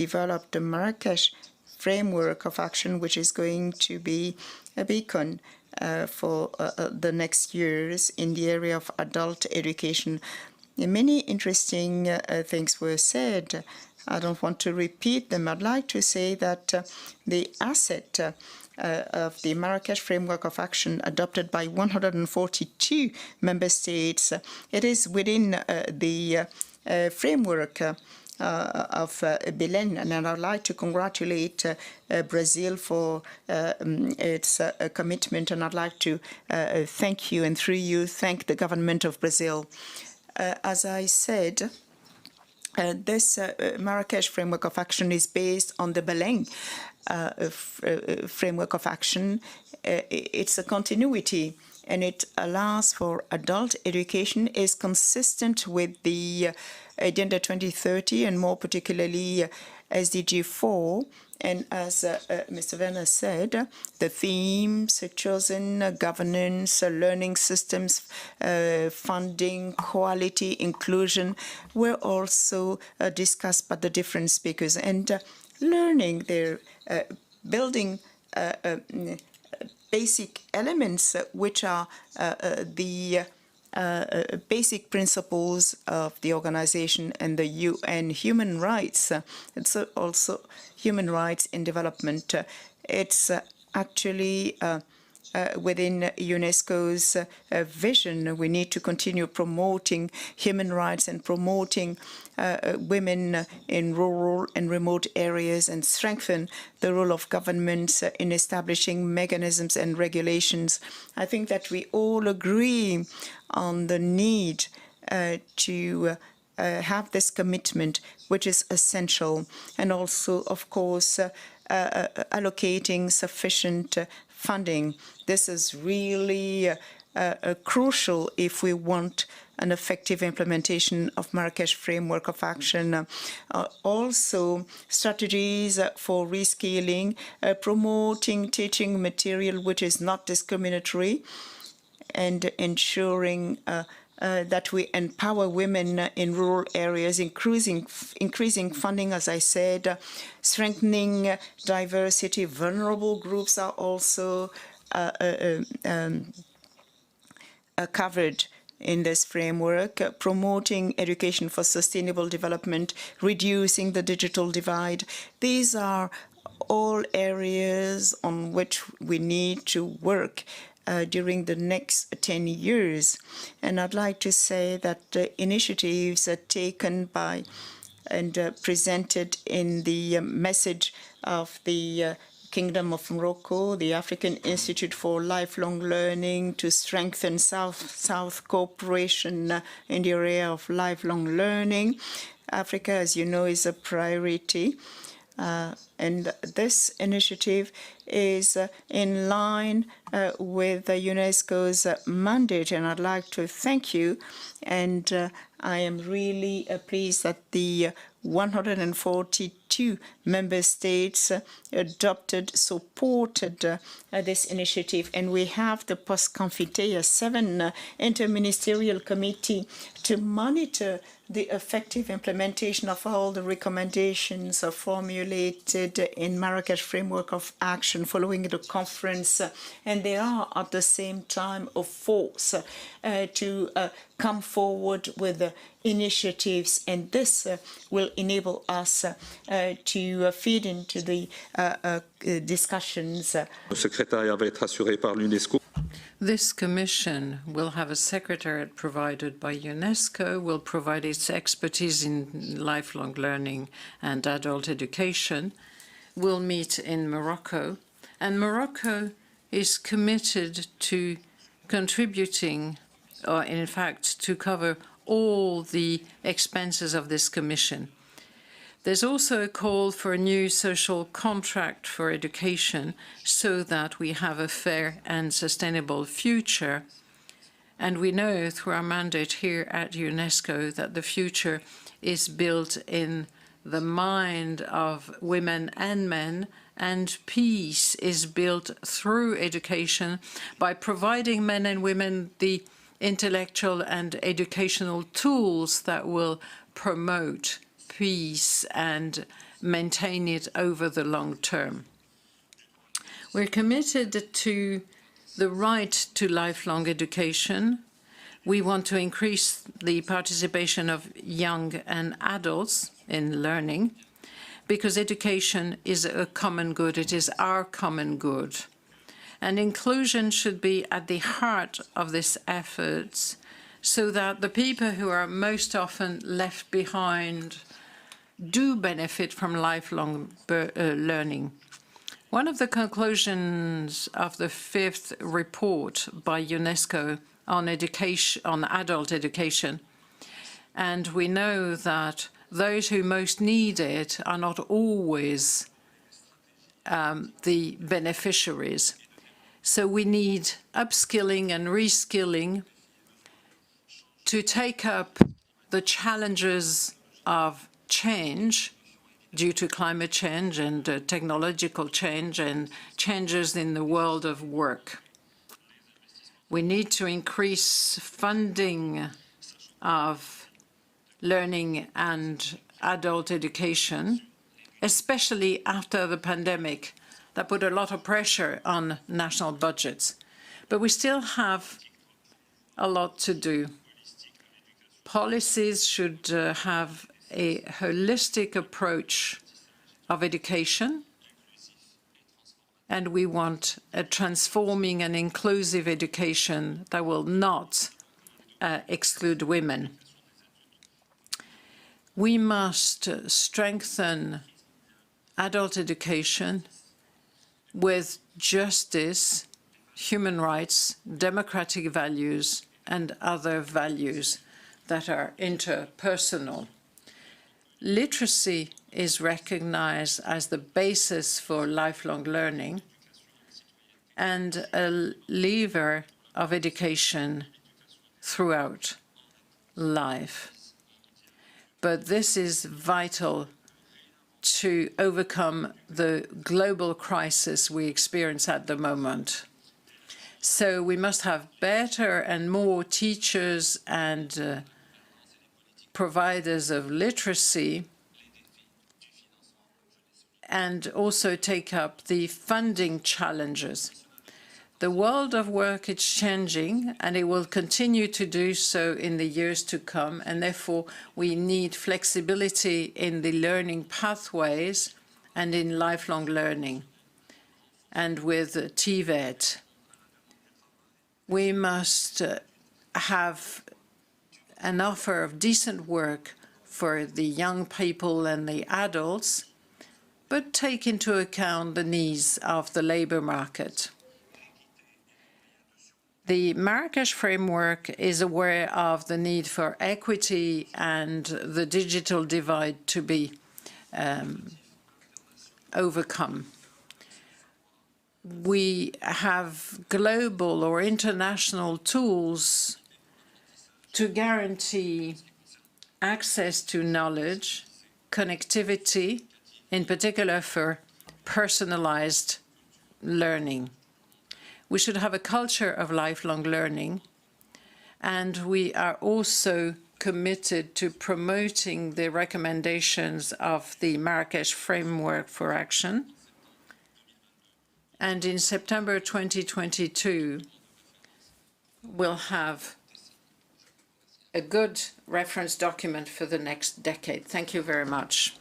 developed the Marrakesh framework of action, which is going to be a beacon for the next years in the area of adult education. Many interesting things were said. I don't want to repeat them. I'd like to say that the asset of the Marrakesh Framework of Action adopted by 142 member states, it is within the framework of Belen, and I'd like to congratulate Brazil for its commitment, and I'd like to thank you, and through you, thank the government of Brazil. As I said, this Marrakesh Framework of Action is based on the Belen Framework of Action. It's a continuity, and it allows for adult education, is consistent with the Agenda 2030 and more particularly SDG 4. And as Mr. Werner said, the themes chosen, governance, learning systems, funding, quality, inclusion, were also discussed by the different speakers. And learning, they're building basic elements which are the basic principles of the organization and the UN human rights. It's also human rights in development. It's actually within UNESCO's vision. We need to continue promoting human rights and promoting women in rural and remote areas and strengthen the role of governments in establishing mechanisms and regulations. I think that we all agree on the need to have this commitment, which is essential, and also, of course, allocating sufficient funding. This is really crucial if we want an effective implementation of Marrakesh Framework of Action. Also, strategies for reskilling, promoting teaching material which is not discriminatory, and ensuring that we empower women in rural areas, increasing funding, as I said, strengthening diversity. Vulnerable groups are also covered in this framework, promoting education for sustainable development, reducing the digital divide. These are all areas on which we need to work during the next 10 years. And I'd like to say that the initiatives are taken by and presented in the message of the Kingdom of Morocco, the African Institute for Lifelong Learning, to strengthen South-South cooperation in the area of lifelong learning. Africa, as you know, is a priority. And this initiative is in line with UNESCO's mandate, and I'd like to thank you. And I am really pleased that the 142 member states supported this initiative, and we have the Post-Confite, 7 interministerial committee to monitor the effective implementation of all the recommendations formulated in Marrakesh Framework of Action following the conference, and they are at the same time a force to come forward with initiatives, and this will enable us to feed into the discussions. Le secrétariat va être assuré par l'UNESCO. This commission will have a secretariat provided by UNESCO, will provide its expertise in lifelong learning and adult education, will meet in Morocco, and Morocco is committed to contributing, or in fact, to cover all the expenses of this commission. There's also a call for a new social contract for education so that we have a fair and sustainable future. And we know through our mandate here at UNESCO that the future is built in the mind of women and men, and peace is built through education by providing men and women the intellectual and educational tools that will promote peace and maintain it over the long term. We're committed to the right to lifelong education. We want to increase the participation of young and adults in learning, because education is a common good. It is our common good. And inclusion should be at the heart of this effort, so that the people who are most often left behind do benefit from lifelong learning. One of the conclusions of the 5th report by UNESCO on education, on adult education, and we know that those who most need it are not always the beneficiaries. So we need upskilling and reskilling to take up the challenges of change due to climate change and technological change and changes in the world of work. We need to increase funding of learning and adult education, especially after the pandemic that put a lot of pressure on national budgets. But we still have a lot to do. Policies should have a holistic approach of education, and we want a transforming and inclusive education that will not exclude women. We must strengthen adult education with justice, human rights, democratic values, and other values that are interpersonal. Literacy is recognized as the basis for lifelong learning and a lever of education throughout life. But this is vital to overcome the global crisis we experience at the moment. So we must have better and more teachers and providers of literacy, and also take up the funding challenges. The world of work is changing, and it will continue to do so in the years to come, and therefore we need flexibility in the learning pathways and in lifelong learning. And with TVET, we must have an offer of decent work for the young people and the adults, but take into account the needs of the labor market. The Marrakesh framework is aware of the need for equity and the digital divide to be overcome. We have global or international tools to guarantee access to knowledge, connectivity, in particular for personalized learning. We should have a culture of lifelong learning, and we are also committed to promoting the recommendations of the Marrakesh Framework for Action. And in September 2022, we'll have a good reference document for the next decade. Thank you very much.